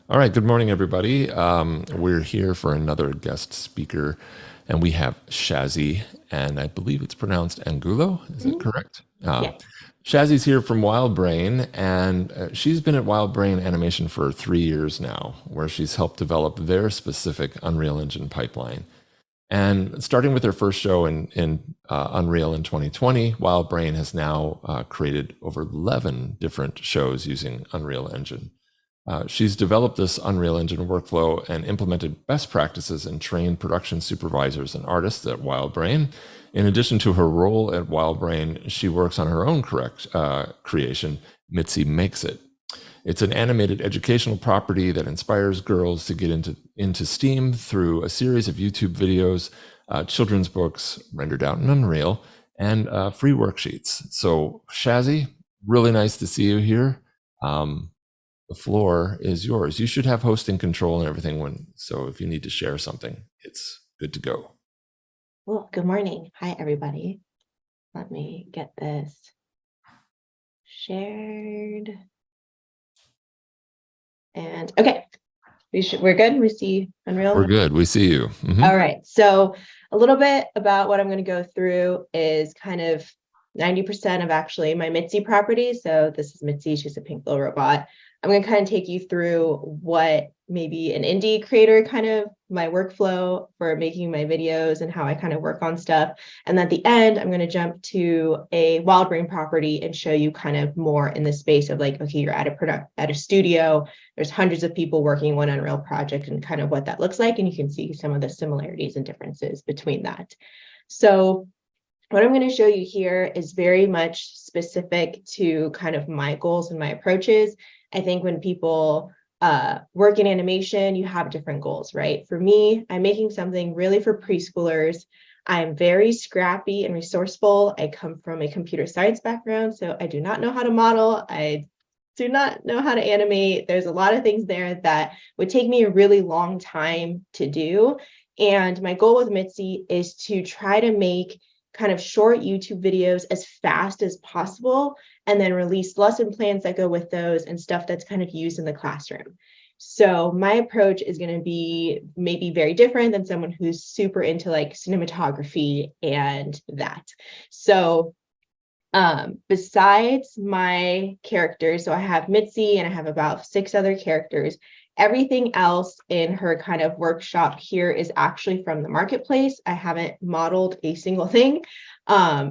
All right, good morning, everybody. We're here for another guest speaker, and we have Shazzy, and I believe it's pronounced Angulo. Is it Mhm. correct? Yeah. Shazzy's here from WildBrain, and she's been at WildBrain Animation for 3 years now, where she's helped develop their specific Unreal Engine pipeline. And starting with her first show in Unreal in 2020, WildBrain has now created over 11 different shows using Unreal Engine. She's developed this Unreal Engine workflow and implemented best practices and trained production supervisors and artists at WildBrain. In addition to her role at WildBrain, she works on her own creation, Mitzi Makes It. It's an animated educational property that inspires girls to get into STEAM through a series of YouTube videos, children's books rendered out in Unreal, and free worksheets. So, Shazzy, really nice to see you here. Um, the floor is yours. You should have hosting control and everything so if you need to share something, it's good to go. Well, good morning. Hi, everybody. Let me get this shared. And okay, we're good. We see We're Unreal. good. We see you. All right. So a little bit about what I'm going to go through is kind of 90% of actually my Mitzi property. So this is Mitzi. She's a pink little robot. I'm going to kind of take you through what maybe an indie creator kind of my workflow for making my videos and how I kind of work on stuff. And at the end, I'm going to jump to a WildBrain property and show you kind of more in the space of like, okay, you're at a studio, there's hundreds of people working one Unreal project and kind of what that looks like. And you can see some of the similarities and differences between that. So what I'm going to show you here is very much specific to kind of my goals and my approaches. I think when people work in animation, you have different goals, right? For me, I'm making something really for preschoolers. I'm very scrappy and resourceful. I come from a computer science background, so I do not know how to model. I do not know how to animate. There's a lot of things there that would take me a really long time to do. And my goal with Mitzi is to try to make kind of short YouTube videos as fast as possible and then release lesson plans that go with those and stuff that's kind of used in the classroom. So my approach is going to be maybe very different than someone who's super into like cinematography and that. So besides my characters, so I have Mitzi and I have about 6 other characters. Everything else in her kind of workshop here is actually from the marketplace. I haven't modeled a single thing.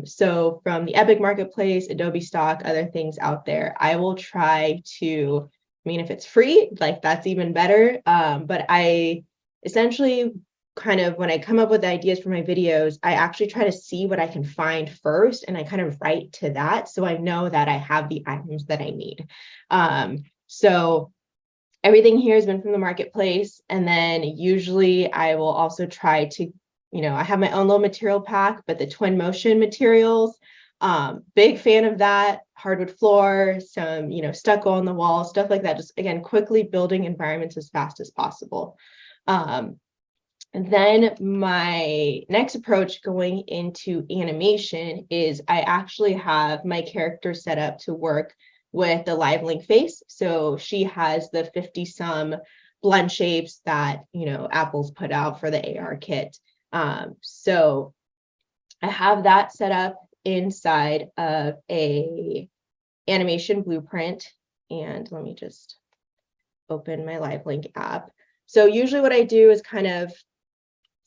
So from the Epic Marketplace, Adobe Stock, other things out there, I will try to, I mean, if it's free, like that's even better. But I essentially kind of when I come up with ideas for my videos, I actually try to see what I can find first and I kind of write to that. So I know that I have the items that I need. So everything here has been from the marketplace. And then usually I will also try to, I have my own little material pack, but the Twinmotion materials, big fan of that. Hardwood floor, some, stucco on the wall, stuff like that. Just again, quickly building environments as fast as possible. Um, and then my next approach going into animation is I actually have my character set up to work with the live link face. So she has the 50 some blend shapes that, Apple's put out for the AR kit. So I have that set up inside of a animation blueprint. And let me just open my live link app. So usually what I do is kind of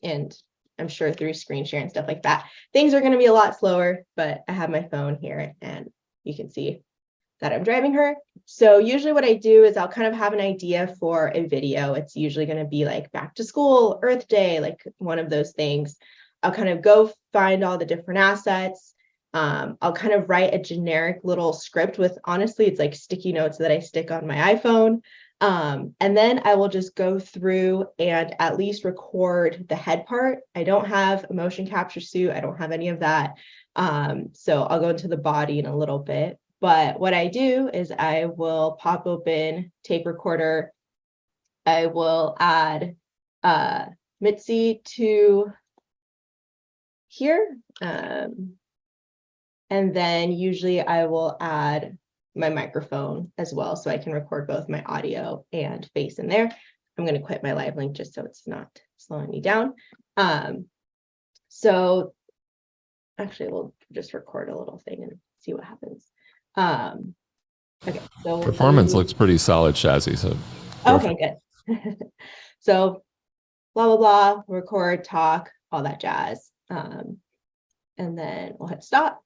and I'm sure through screen share and stuff like that, things are going to be a lot slower, but I have my phone here and you can see that I'm driving her. So usually what I do is I'll kind of have an idea for a video. It's usually going to be like back to school, Earth Day, like one of those things. I'll kind of go find all the different assets. I'll kind of write a generic little script with, honestly, it's like sticky notes that I stick on my iPhone. And then I will just go through and at least record the head part. I don't have a motion capture suit. I don't have any of that. So I'll go into the body in a little bit. But what I do is I will pop open tape recorder. I will add Mitzi to here. And then usually I will add my microphone as well, so I can record both my audio and face in there. I'm going to quit my live link just so it's not slowing me down. So actually we'll just record a little thing and see what happens. Okay, so Performance looks pretty solid, Shazzy. So okay, good. So blah, blah, blah, record, talk, all that jazz. And then we'll hit stop.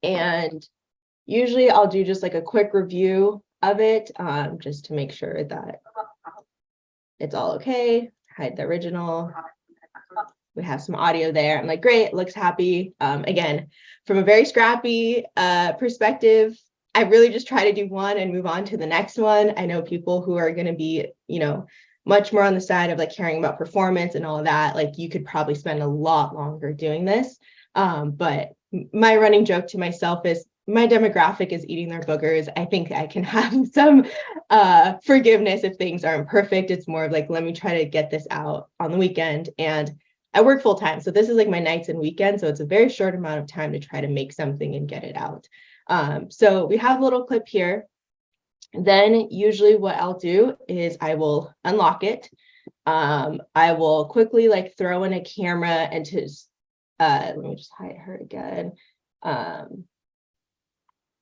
And usually I'll do just like a quick review of it, just to make sure that it's all okay. Hide the original. We have some audio there. I'm like, great, looks happy. Again, from a very scrappy perspective, I really just try to do one and move on to the next one. I know people who are going to be, much more on the side of like caring about performance and all of that. Like you could probably spend a lot longer doing this. But my running joke to myself is my demographic is eating their boogers. I think I can have some forgiveness if things aren't perfect. It's more of like, let me try to get this out on the weekend. And I work full time. So this is like my nights and weekends. So it's a very short amount of time to try to make something and get it out. So we have a little clip here. Then usually what I'll do is I will unlock it. I will quickly like throw in a camera and to, let me just hide her again.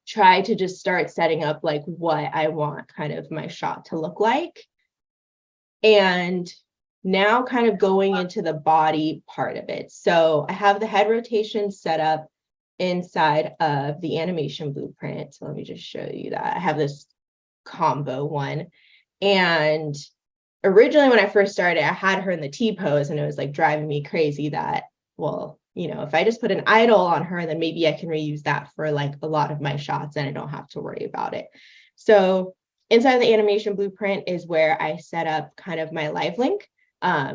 Try to just start setting up like what I want kind of my shot to look like. And now kind of going into the body part of it. So I have the head rotation set up inside of the animation blueprint. So let me just show you that. I have this combo one. And originally when I first started, I had her in the T pose and it was like driving me crazy that, well, if I just put an idle on her, then maybe I can reuse that for like a lot of my shots and I don't have to worry about it. So inside the animation blueprint is where I set up kind of my live link.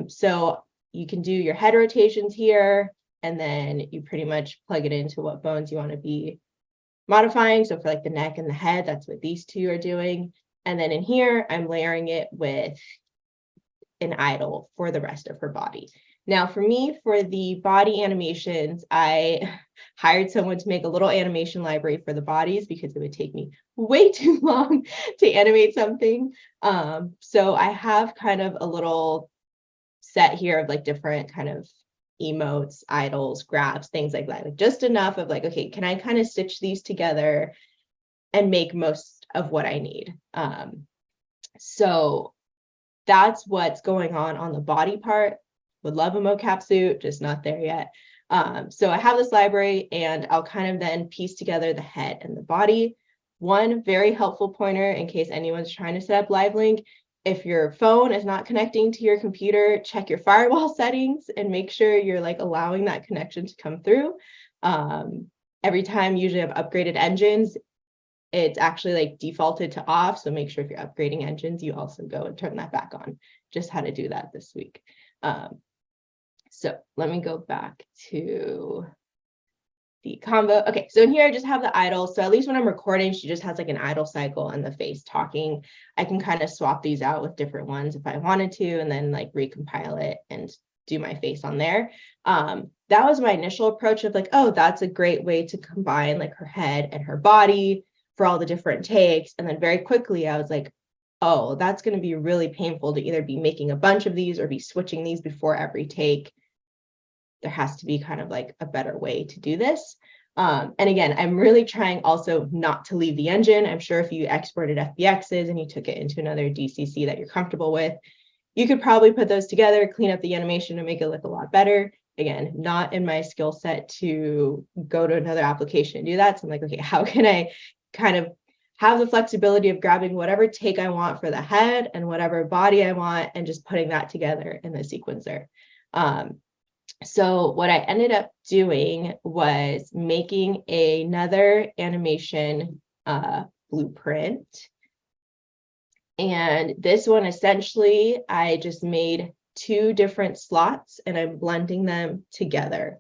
So you can do your head rotations here, and then you pretty much plug it into what bones you want to be modifying. So for like the neck and the head, that's what these two are doing. And then in here, I'm layering it with an idle for the rest of her body. Now for me, for the body animations, I hired someone to make a little animation library for the bodies because it would take me way too long to animate something. So I have kind of a little set here of like different kind of emotes, idles, grabs, things like that, like just enough of like, okay, can I kind of stitch these together and make most of what I need? So that's what's going on the body part. Would love a mocap suit, just not there yet. So I have this library and I'll kind of then piece together the head and the body. One very helpful pointer in case anyone's trying to set up LiveLink, if your phone is not connecting to your computer, check your firewall settings and make sure you're like allowing that connection to come through. Every time usually I've upgraded engines, it's actually like defaulted to off. So make sure if you're upgrading engines, you also go and turn that back on. Just how to do that this week. So let me go back to the combo. Okay, so in here I just have the idle. So at least when I'm recording, she just has like an idle cycle and the face talking. I can kind of swap these out with different ones if I wanted to, and then like recompile it and do my face on there. That was my initial approach of like, oh, that's a great way to combine like her head and her body for all the different takes. And then very quickly I was like, oh, that's going to be really painful to either be making a bunch of these or be switching these before every take. There has to be kind of like a better way to do this. And again, I'm really trying also not to leave the engine. I'm sure if you exported FBXs and you took it into another DCC that you're comfortable with, you could probably put those together, clean up the animation and make it look a lot better. Again, not in my skill set to go to another application and do that. So I'm like, okay, how can I kind of have the flexibility of grabbing whatever take I want for the head and whatever body I want and just putting that together in the sequencer. So what I ended up doing was making another animation blueprint. And this one, essentially, I just made 2 different slots and I'm blending them together.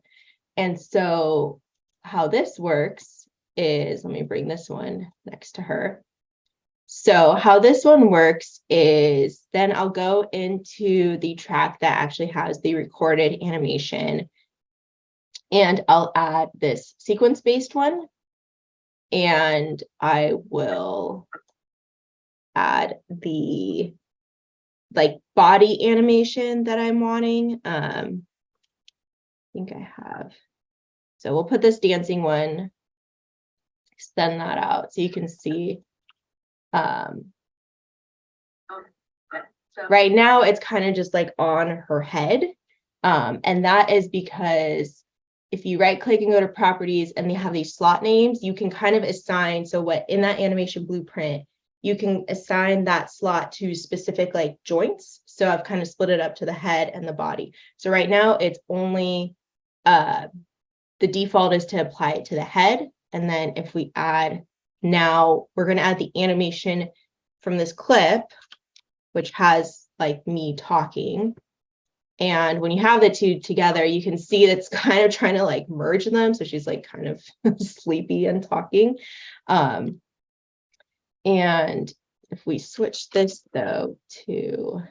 And so how this works is, let me bring this one next to her. So how this one works is then I'll go into the track that actually has the recorded animation and I'll add this sequence-based one. And I will add the like body animation that I'm wanting. I think I have. So we'll put this dancing one, extend that out so you can see. Right now it's kind of just like on her head. And that is because if you right click and go to properties and they have these slot names, you can kind of assign. So what in that animation blueprint, you can assign that slot to specific like joints. So I've kind of split it up to the head and the body. So right now it's only the default is to apply it to the head. And then if we add, now we're going to add the animation from this clip, which has like me talking. And when you have the two together, you can see that's kind of trying to like merge them. So she's like kind of sleepy and talking. And if we switch this though to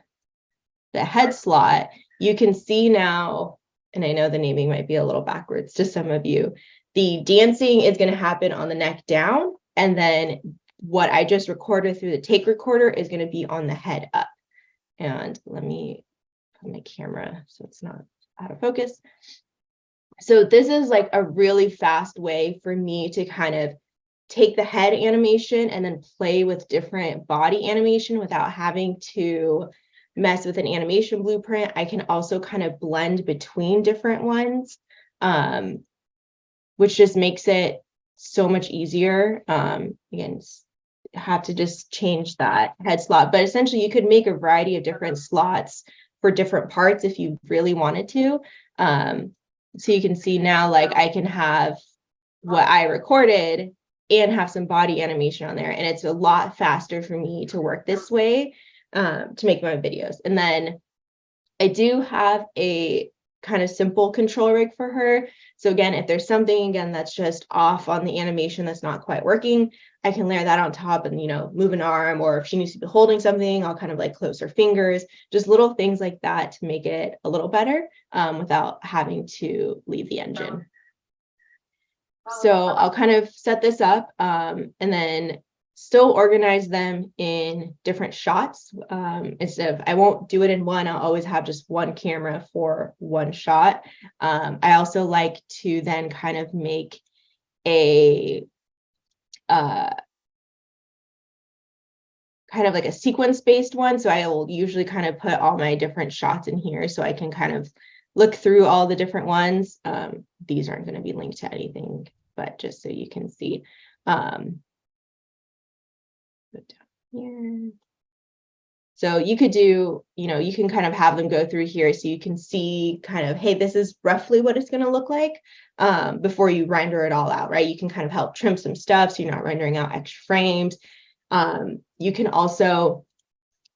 the head slot, you can see now, and I know the naming might be a little backwards to some of you, the dancing is going to happen on the neck down. And then what I just recorded through the take recorder is going to be on the head up. And let me put my camera so it's not out of focus. So this is like a really fast way for me to kind of take the head animation and then play with different body animation without having to mess with an animation blueprint. I can also kind of blend between different ones, which just makes it so much easier. Again, have to just change that head slot, but essentially you could make a variety of different slots for different parts if you really wanted to. So you can see now, like I can have what I recorded and have some body animation on there. And it's a lot faster for me to work this way to make my videos. And then I do have a kind of simple control rig for her. So again, if there's something again that's just off on the animation that's not quite working, I can layer that on top and, you know, move an arm, or if she needs to be holding something, I'll kind of like close her fingers, just little things like that to make it a little better without having to leave the engine. So I'll kind of set this up and then still organize them in different shots. Instead of, I won't do it in one, I'll always have just one camera for one shot. I also like to then kind of make a kind of like a sequence-based one. So I will usually kind of put all my different shots in here so I can kind of look through all the different ones. These aren't going to be linked to anything, but just so you can see. Put down here. So you could do, you know, you can kind of have them go through here so you can see kind of, hey, this is roughly what it's going to look like before you render it all out, right? You can kind of help trim some stuff so you're not rendering out extra frames. You can also,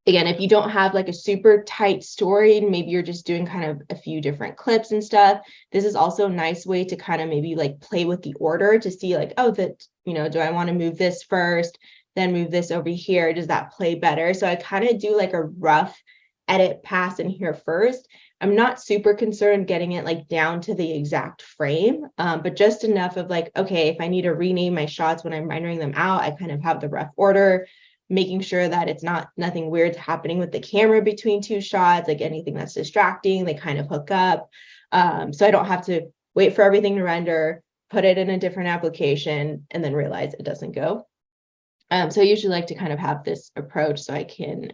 again, if you don't have like a super tight story, maybe you're just doing kind of a few different clips and stuff, this is also a nice way to kind of maybe like play with the order to see like, oh, that, you know, do I want to move this first, then move this over here? Does that play better? So I kind of do like a rough edit pass in here first. I'm not super concerned getting it like down to the exact frame, but just enough of like, okay, if I need to rename my shots when I'm rendering them out, I kind of have the rough order, making sure that it's not nothing weird happening with the camera between two shots, like anything that's distracting, they kind of hook up. So I don't have to wait for everything to render, put it in a different application, and then realize it doesn't go. So I usually like to kind of have this approach so I can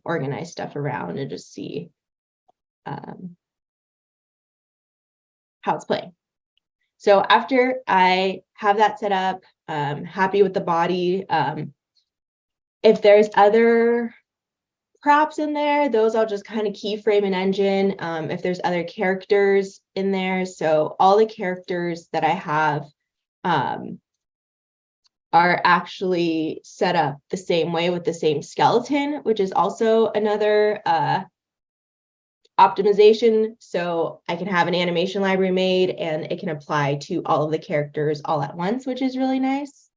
organize stuff around and just see how it's playing. So after I have that set up, happy with the body, if there's other props in there, those I'll just kind of keyframe an engine. If there's other characters in there, so all the characters that I have are actually set up the same way with the same skeleton, which is also another optimization. So I can have an animation library made and it can apply to all of the characters all at once, which is really nice.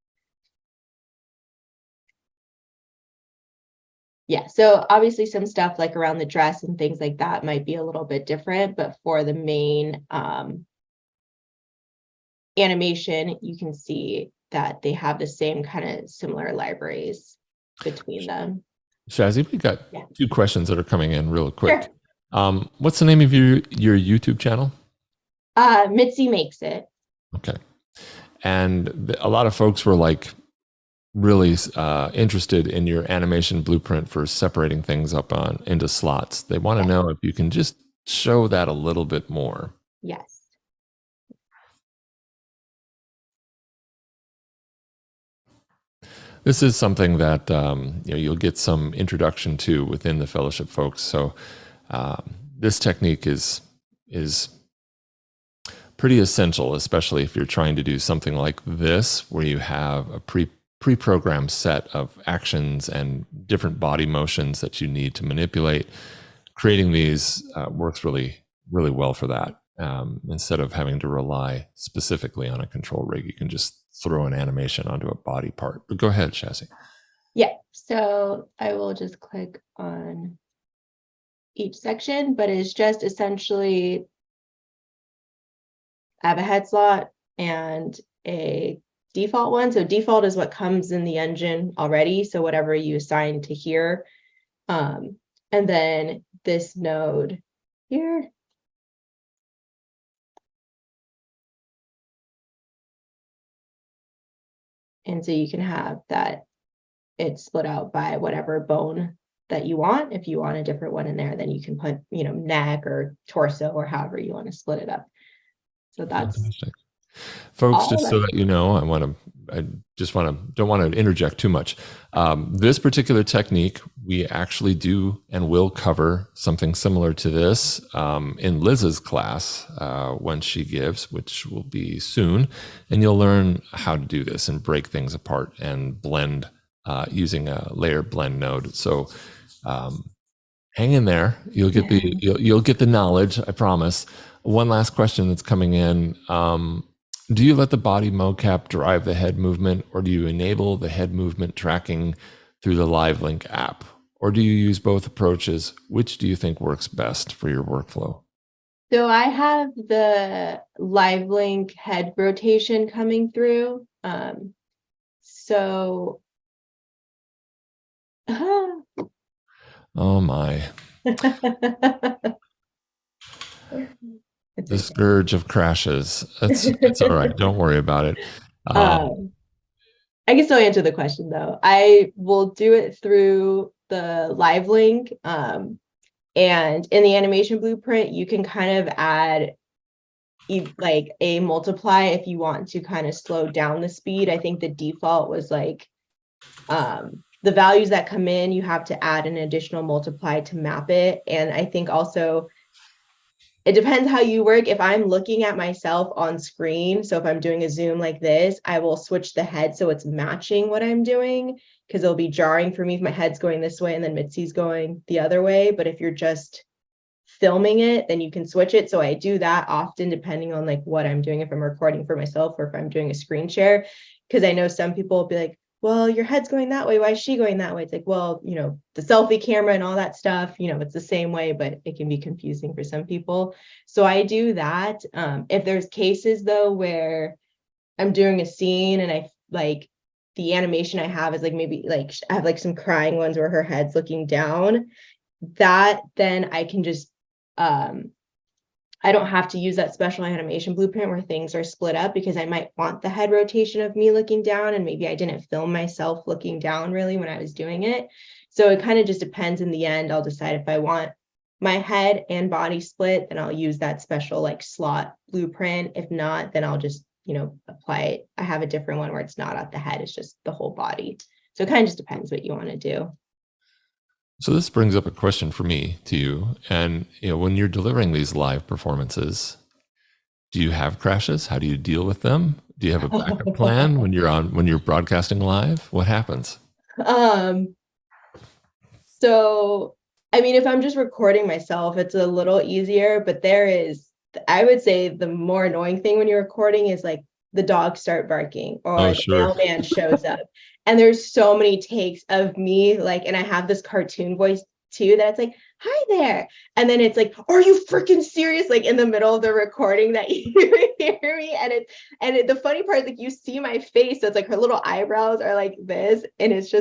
Yeah, so obviously some stuff like around the dress and things like that might be a little bit different, but for the main animation, you can see that they have the same kind of similar libraries between them. Shazzy, we got Yeah. 2 questions that are coming in real quick. Sure. What's the name of your YouTube channel? Mitzi Makes It. Okay. And a lot of folks were like really interested in your animation blueprint for separating things up into slots. They want to know if you can just show that a little bit more. Yes. This is something that you'll get some introduction to within the fellowship folks. So this technique is pretty essential, especially if you're trying to do something like this, where you have a pre-programmed set of actions and different body motions that you need to manipulate. Creating these works really, really well for that. Instead of having to rely specifically on a control rig, you can just throw an animation onto a body part. But go ahead, Shazzy. Yeah, so I will just click on each section, but it's just essentially I have a head slot and a default one. So default is what comes in the engine already. So whatever you assign to here. And then this node here. And so you can have that it's split out by whatever bone that you want. If you want a different one in there, then you can put, neck or torso or however you want to split it up. So that's fantastic. Folks, just so that you know, don't want to interject too much. This particular technique, we actually do and will cover something similar to this in Liz's class when she gives, which will be soon. And you'll learn how to do this and break things apart and blend using a layer blend node. So hang in there. You'll get you'll get the knowledge, I promise. One last question that's coming in. Do you let the body mocap drive the head movement, or do you enable the head movement tracking through the LiveLink app? Or do you use both approaches? Which do you think works best for your workflow? So I have the LiveLink head rotation coming through. Oh my. The scourge of crashes. It's all right. Don't worry about it. I can still answer the question though. I will do it through the LiveLink. And in the animation blueprint, you can kind of add like a multiply if you want to kind of slow down the speed. I think the default was like the values that come in, you have to add an additional multiply to map it. And I think also it depends how you work. If I'm looking at myself on screen, so if I'm doing a zoom like this, I will switch the head so it's matching what I'm doing, because it'll be jarring for me if my head's going this way and then Mitzi's going the other way. But if you're just filming it, then you can switch it. So I do that often depending on like what I'm doing, if I'm recording for myself or if I'm doing a screen share, because I know some people will be like, well, your head's going that way. Why is she going that way? It's like, well, the selfie camera and all that stuff, it's the same way, but it can be confusing for some people. So I do that. If there's cases though, where I'm doing a scene and I like the animation I have is like, maybe like I have like some crying ones where her head's looking down, that then I can just, I don't have to use that special animation blueprint where things are split up, because I might want the head rotation of me looking down, and maybe I didn't film myself looking down really when I was doing it. So it kind of just depends. In the end, I'll decide if I want my head and body split, then I'll use that special like slot blueprint. If not, then I'll just, apply it. I have a different one where it's not at the head, it's just the whole body. So it kind of just depends what you want to do. So this brings up a question for me to you. And when you're delivering these live performances, do you have crashes? How do you deal with them? Do you have a backup plan when you're broadcasting live? What happens? So I mean, if I'm just recording myself, it's a little easier, but I would say the more annoying thing when you're recording is like the dogs start barking or the mailman shows up. And there's so many takes of me, like, and I have this cartoon voice too, that it's like, hi there. And then it's like, are you freaking serious? Like in the middle of the recording that you hear me. The funny part is like you see my face. So it's like her little eyebrows are like this. And it's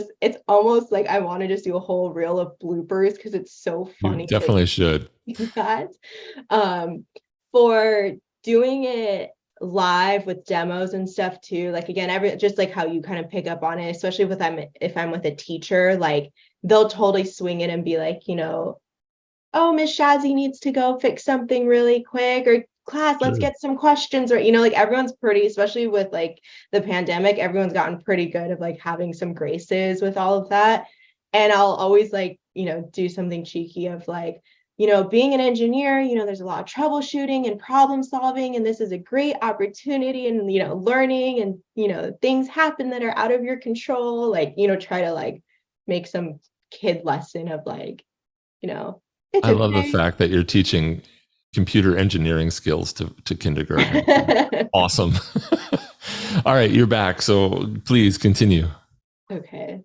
almost like I want to just do a whole reel of bloopers because it's so You funny definitely should. that. For doing it live with demos and stuff too, like again, just like how you kind of pick up on it, especially if I'm with a teacher, like they'll totally swing it and be like, oh, Miss Shazzy needs to go fix something really quick, or class, let's get some questions, or like everyone's pretty, especially with like the pandemic, everyone's gotten pretty good of like having some graces with all of that. And I'll always like, do something cheeky of like, being an engineer, there's a lot of troubleshooting and problem solving, and this is a great opportunity, and learning, and things happen that are out of your control, like try to like make some kid lesson of like, it's I love the okay. fact that you're teaching computer engineering skills to kindergarten. Awesome. All right, you're back. So please continue. Okay,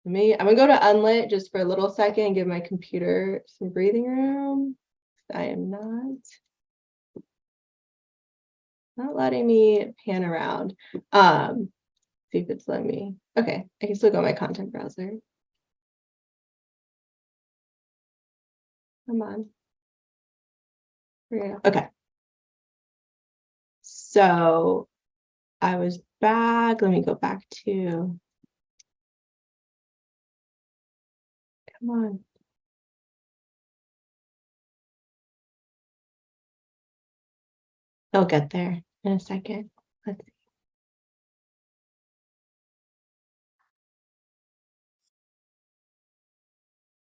I'm gonna go to unlit just for a little second and give my computer some breathing room. I am not letting me pan around. See if it's letting me. Okay, I can still go to my content browser. Come on. Okay. So I was back. Let me go back to. Come on. I'll get there in a second. Let's see.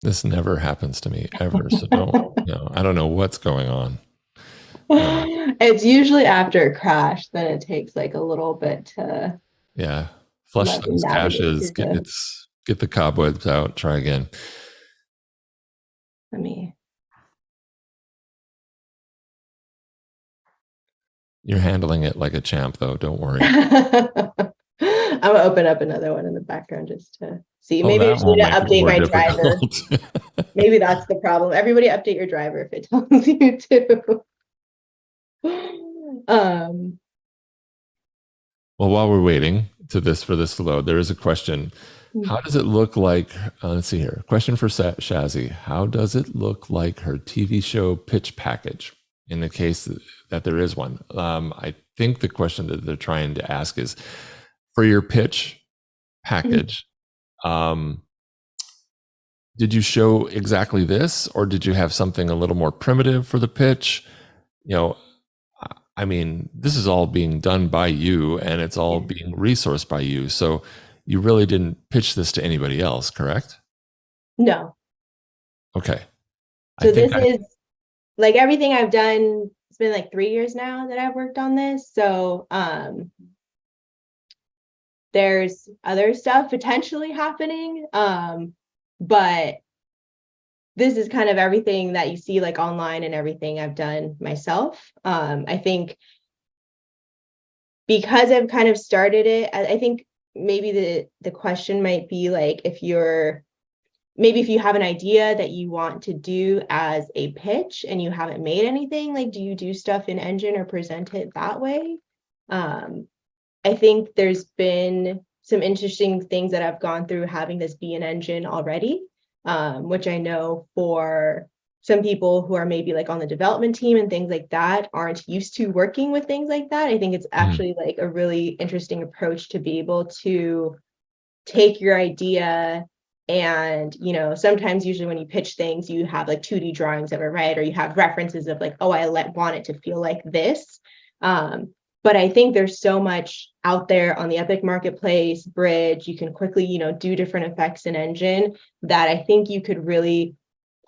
This never happens to me ever. So I don't know what's going on. It's usually after a crash, then it takes like a little bit to flush those caches, get the cobwebs out, try again. You're handling it like a champ, though. Don't worry. I'm gonna open up another one in the background just to see. Maybe I should update my driver. Maybe that's the problem. Everybody update your driver if it tells you to. Well, while we're waiting for this to load, there is a question. How does it look like? Let's see here. Question for Shazzy. How does it look like her TV show pitch package? In the case that there is one, I think the question that they're trying to ask is, for your pitch package, did you show exactly this, or did you have something a little more primitive for the pitch? I mean, this is all being done by you, and it's all being resourced by you. So you really didn't pitch this to anybody else, correct? No. Okay. So this is like everything I've done. It's been like 3 years now that I've worked on this. So there's other stuff potentially happening. But this is kind of everything that you see like online and everything I've done myself. I think because I've kind of started it, I think maybe the question might be like, if you have an idea that you want to do as a pitch and you haven't made anything, like, do you do stuff in Engine or present it that way? I think there's been some interesting things that I've gone through having this be an Engine already, which I know for some people who are maybe like on the development team and things like that aren't used to working with things like that. I think it's actually like a really interesting approach to be able to take your idea and, sometimes usually when you pitch things, you have like 2D drawings of it, right? Or you have references of like, oh, I want it to feel like this. But I think there's so much out there on the Epic Marketplace, Bridge, you can quickly, do different effects in Engine that I think you could really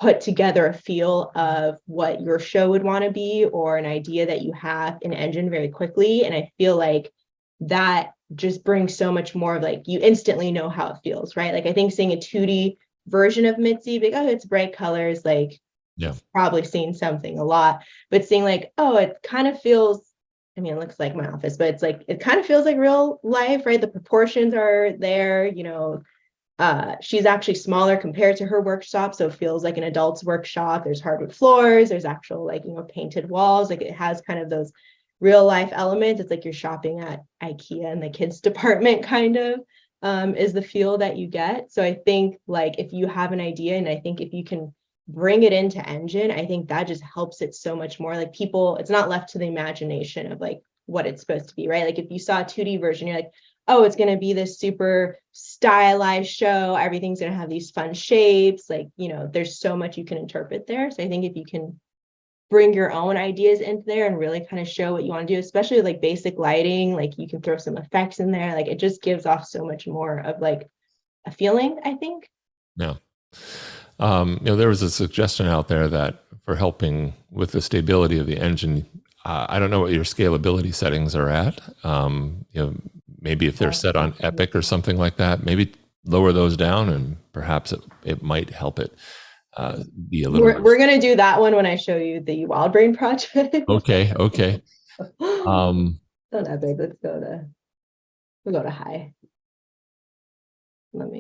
put together a feel of what your show would want to be, or an idea that you have in Engine very quickly. And I feel like that just brings so much more of like, you instantly know how it feels, right? Like I think seeing a 2D version of Mitzi, like, oh, it's bright colors, like probably seen something a lot, but seeing like, oh, it kind of feels, I mean, it looks like my office, but it's like, it kind of feels like real life, right? The proportions are there, She's actually smaller compared to her workshop, so it feels like an adult's workshop. There's hardwood floors, there's actual like, painted walls. Like it has kind of those real life elements. It's like you're shopping at IKEA in the kids department kind of, is the feel that you get. So I think like if you have an idea, and I think if you can bring it into Engine, I think that just helps it so much more. Like people, it's not left to the imagination of like what it's supposed to be, right? Like if you saw a 2D version, you're like, oh, it's going to be this super stylized show. Everything's going to have these fun shapes. Like, there's so much you can interpret there. So I think if you can bring your own ideas into there and really kind of show what you want to do, especially like basic lighting, like you can throw some effects in there. Like it just gives off so much more of like a feeling, I think. Yeah. There was a suggestion out there that for helping with the stability of the engine, I don't know what your scalability settings are at. Maybe if they're set on Epic or something like that, maybe lower those down, and perhaps it might help it be a little. We're gonna do that one when I show you the WildBrain project. Okay. On Epic, we'll go to high. What's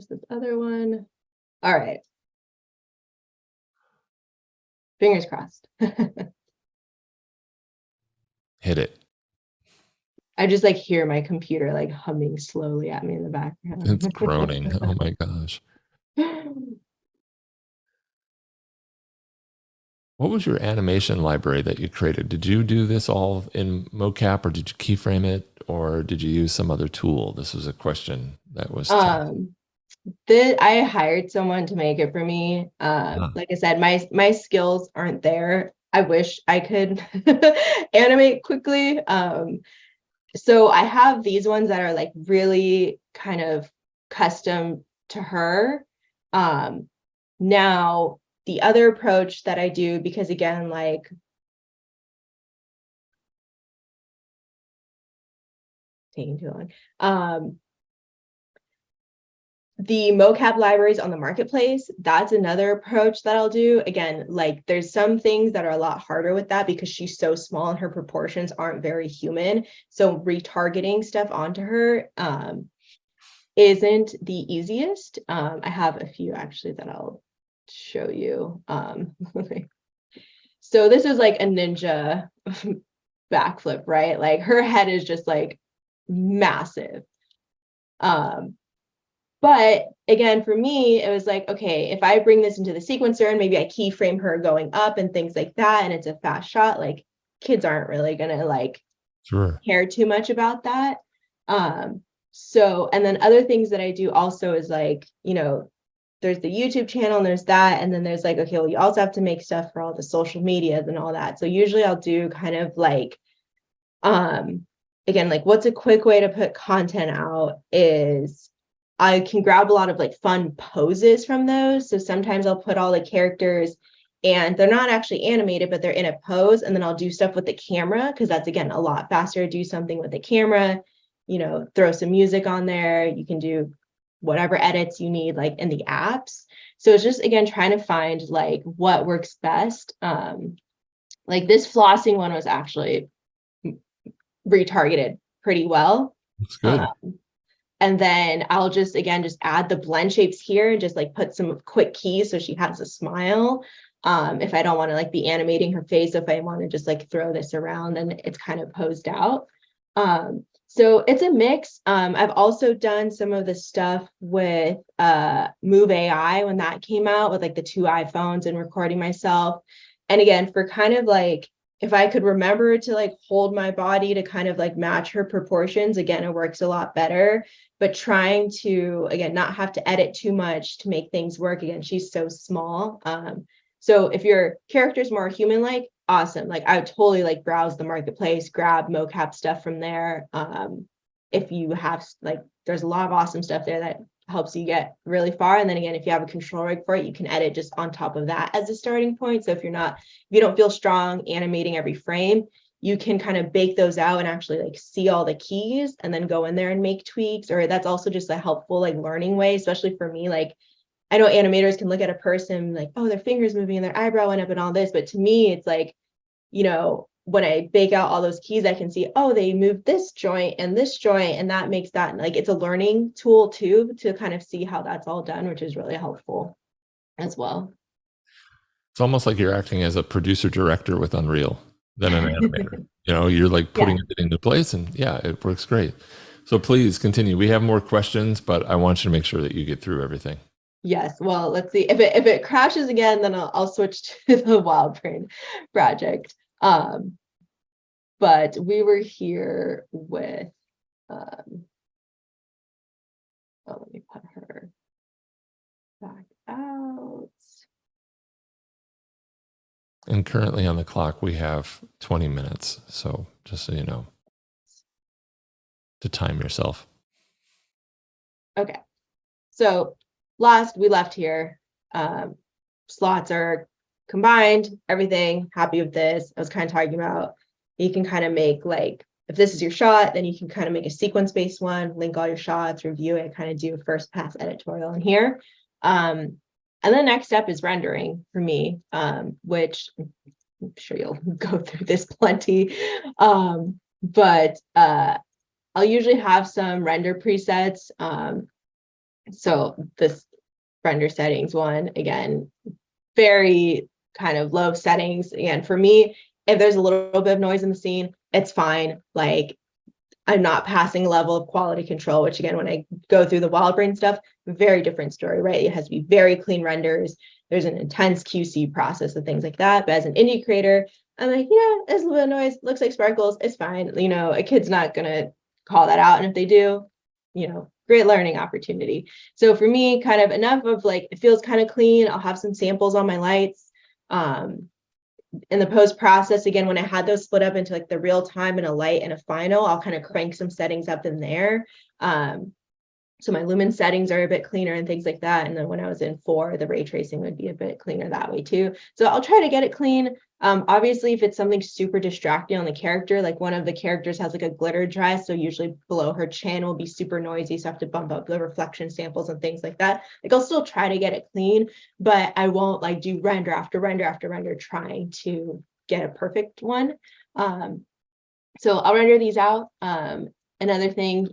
this other one? All right. Fingers crossed. Hit it. I just like hear my computer like humming slowly at me in the background. It's groaning. Oh my gosh. What was your animation library that you created? Did you do this all in mocap, or did you keyframe it, or did you use some other tool? This was a question that was. I hired someone to make it for me. Like I said, my skills aren't there. I wish I could animate quickly. So I have these ones that are like really kind of custom to her. Now the other approach that I do, because again, like taking too long. The mocap libraries on the marketplace, that's another approach that I'll do. Again, like there's some things that are a lot harder with that because she's so small and her proportions aren't very human. So retargeting stuff onto her isn't the easiest. I have a few actually that I'll show you. So this is like a ninja backflip, right? Like her head is just like massive. But again, for me, it was like, okay, if I bring this into the sequencer and maybe I keyframe her going up and things like that, and it's a fast shot, like kids aren't really gonna like care too much about that. So, and then other things that I do also is like, there's the YouTube channel and there's that, and then there's like, okay, well, you also have to make stuff for all the social medias and all that. So usually I'll do kind of like, again, like what's a quick way to put content out is I can grab a lot of like fun poses from those. So sometimes I'll put all the characters and they're not actually animated, but they're in a pose. And then I'll do stuff with the camera because that's, again, a lot faster to do something with the camera, throw some music on there. You can do whatever edits you need like in the apps. So it's just, again, trying to find like what works best. Like this flossing one was actually retargeted pretty well. That's good. And then I'll just, again, just add the blend shapes here and just like put some quick keys so she has a smile. If I don't want to like be animating her face, if I want to just like throw this around and it's kind of posed out. So it's a mix. I've also done some of the stuff with Move AI when that came out with like the 2 iPhones and recording myself. And again, for kind of like, if I could remember to like hold my body to kind of like match her proportions, again, it works a lot better. But trying to, again, not have to edit too much to make things work. Again, she's so small. So if your character's more human-like, awesome. Like I would totally like browse the marketplace, grab mocap stuff from there. If you have like, there's a lot of awesome stuff there that helps you get really far. And then again, if you have a control rig for it, you can edit just on top of that as a starting point. So if you don't feel strong animating every frame, you can kind of bake those out and actually like see all the keys and then go in there and make tweaks. Or that's also just a helpful like learning way, especially for me. Like I know animators can look at a person like, oh, their fingers moving and their eyebrow went up and all this, but to me, it's like, when I bake out all those keys, I can see, oh, they moved this joint, and that makes that, like, it's a learning tool too, to kind of see how that's all done, which is really helpful as well. It's almost like you're acting as a producer director with Unreal than an animator. You're like Yeah. putting it into place, and yeah, it works great. So please continue. We have more questions, but I want you to make sure that you get through everything. Yes. Well, let's see. If it crashes again, then I'll switch to the WildBrain project. But we were here with let me put her back out. And currently on the clock, we have 20 minutes. So just so you know, to time yourself. Okay. So last we left here, slots are combined, everything, happy with this. I was kind of talking about, you can kind of make, like, if this is your shot, then you can kind of make a sequence-based one, link all your shots, review it, kind of do a first pass editorial in here. And the next step is rendering for me, which I'm sure you'll go through this plenty. But I'll usually have some render presets. So this render settings one, again, very kind of low settings. Again, for me, if there's a little bit of noise in the scene, it's fine. Like, I'm not passing a level of quality control, which again, when I go through the WildBrain stuff, very different story, right? It has to be very clean renders. There's an intense QC process and things like that. But as an indie creator, I'm like, there's a little bit of noise, looks like sparkles, it's fine. A kid's not gonna call that out. And if they do, great learning opportunity. So for me, kind of enough of, like, it feels kind of clean. I'll have some samples on my lights. In the post process, again, when I had those split up into like the real time and a light and a final, I'll kind of crank some settings up in there. So my lumen settings are a bit cleaner and things like that. And then when I was in 4, the ray tracing would be a bit cleaner that way too. So I'll try to get it clean. Obviously, if it's something super distracting on the character, like one of the characters has like a glitter dress, so usually below her chin will be super noisy, so I have to bump up the reflection samples and things like that. Like, I'll still try to get it clean, but I won't like do render after render after render trying to get a perfect one. So I'll render these out. Another thing,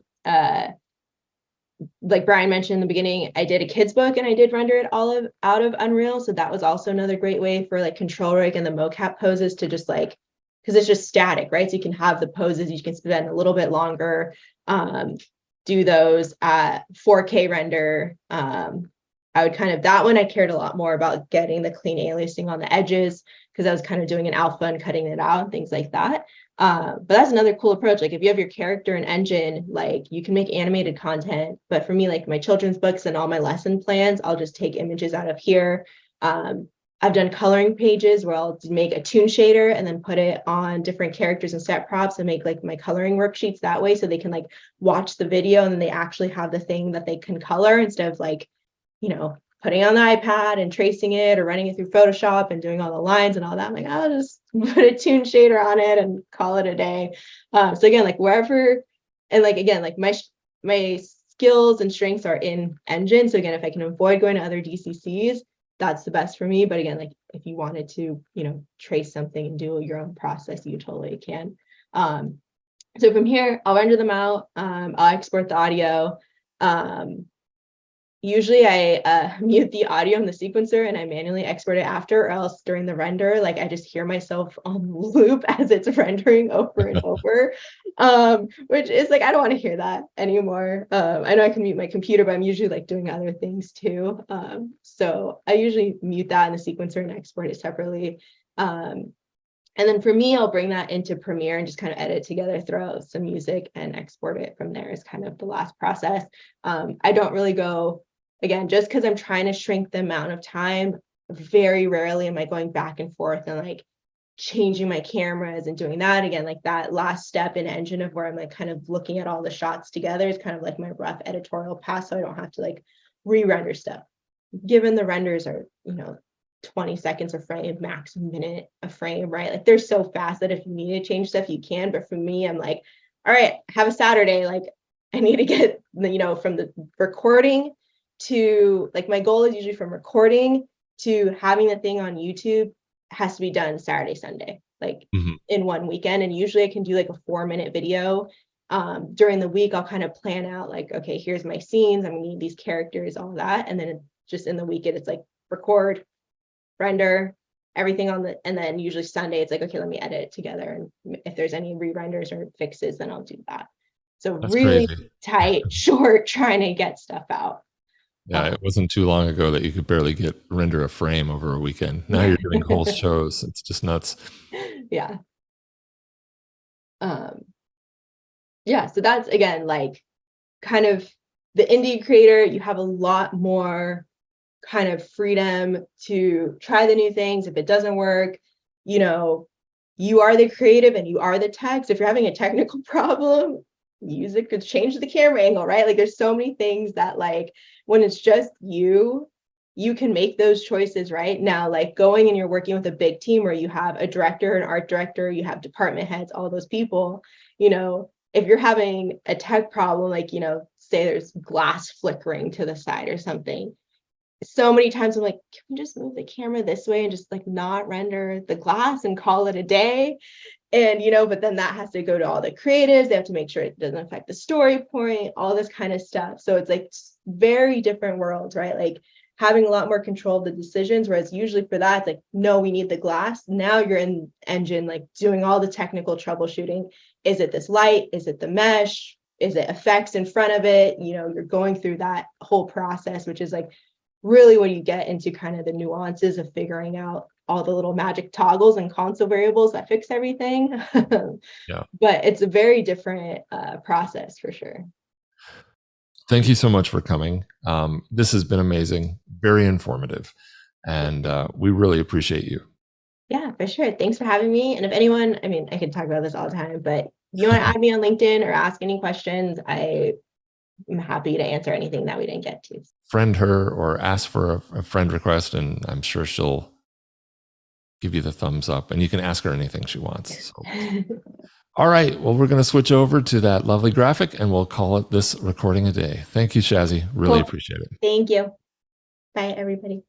like Brian mentioned in the beginning, I did a kids book and I did render it all out of Unreal. So that was also another great way for like control rig and the mocap poses to just like, because it's just static, right? So you can have the poses, you can spend a little bit longer, do those at 4K render. I would kind of, that one I cared a lot more about getting the clean aliasing on the edges, because I was kind of doing an alpha and cutting it out and things like that. But that's another cool approach. Like, if you have your character in Engine, like, you can make animated content. But for me, like my children's books and all my lesson plans, I'll just take images out of here. I've done coloring pages where I'll make a toon shader and then put it on different characters and set props and make like my coloring worksheets that way, so they can like watch the video and then they actually have the thing that they can color, instead of like, putting it on the iPad and tracing it or running it through Photoshop and doing all the lines and all that. I'm like, I'll just put a toon shader on it and call it a day. So again, like wherever, and like, again, like my skills and strengths are in Engine. So again, if I can avoid going to other DCCs, that's the best for me. But again, like if you wanted to, trace something and do your own process, you totally can. So from here, I'll render them out. I'll export the audio. Usually I mute the audio in the sequencer and I manually export it after, or else during the render, like I just hear myself on loop as it's rendering over and over, which is like, I don't want to hear that anymore. I know I can mute my computer, but I'm usually like doing other things too. So I usually mute that in the sequencer and export it separately. And then for me, I'll bring that into Premiere and just kind of edit together, throw out some music and export it from there is kind of the last process. I don't really go, again, just because I'm trying to shrink the amount of time, very rarely am I going back and forth and like changing my cameras and doing that again. Like that last step in Engine of where I'm like kind of looking at all the shots together is kind of like my rough editorial pass, so I don't have to like re-render stuff. Given the renders are, 20 seconds a frame, max a minute a frame, right? Like they're so fast that if you need to change stuff, you can. But for me, I'm like, all right, have a Saturday. Like I need to get, from the recording to, like, my goal is usually from recording to having the thing on YouTube has to be done Saturday, Sunday, like Mhm. in one weekend. And usually I can do like a 4-minute video. During the week, I'll kind of plan out like, okay, here's my scenes. I'm gonna need these characters, all that. And then just in the weekend, it's like record, render, everything on the, and then usually Sunday, it's like, okay, let me edit it together. And if there's any re-renders or fixes, then I'll do that. So That's really crazy. tight, short, trying to get stuff out. Yeah, it wasn't too long ago that you could barely render a frame over a weekend. Now you're doing whole shows. It's just nuts. Yeah. Um, yeah, so that's again like kind of the indie creator, you have a lot more kind of freedom to try the new things. If it doesn't work, you know, you are the creative and you are the tech. So if you're having a technical problem, use it to change the camera angle, right? Like there's so many things that like when it's just you can make those choices, right? Now, like going and you're working with a big team where you have a director, an art director, you have department heads, all those people, you know, if you're having a tech problem, like, you know, say there's glass flickering to the side or something, so many times I'm like, can we just move the camera this way and just like not render the glass and call it a day? And, you know, but then that has to go to all the creatives. They have to make sure it doesn't affect the story point, all this kind of stuff. So it's like very different worlds, right? Like having a lot more control of the decisions, whereas usually for that, it's like, no, we need the glass. Now you're in engine, like doing all the technical troubleshooting. Is it this light? Is it the mesh? Is it effects in front of it? You know, you're going through that whole process, which is like really when you get into kind of the nuances of figuring out all the little magic toggles and console variables that fix everything. Yeah. But it's a very different process for sure. Thank you so much for coming. This has been amazing, very informative, and we really appreciate you. Yeah, for sure. Thanks for having me. And if anyone, I mean, I could talk about this all the time, but if you want to add me on LinkedIn or ask any questions, I'm happy to answer anything that we didn't get to. Friend her or ask for a friend request, and I'm sure she'll give you the thumbs up, and you can ask her anything she wants. So. All right. Well, we're going to switch over to that lovely graphic and we'll call it this recording a day. Thank you, Shazzy. Really Cool. appreciate it. Thank you. Bye, everybody.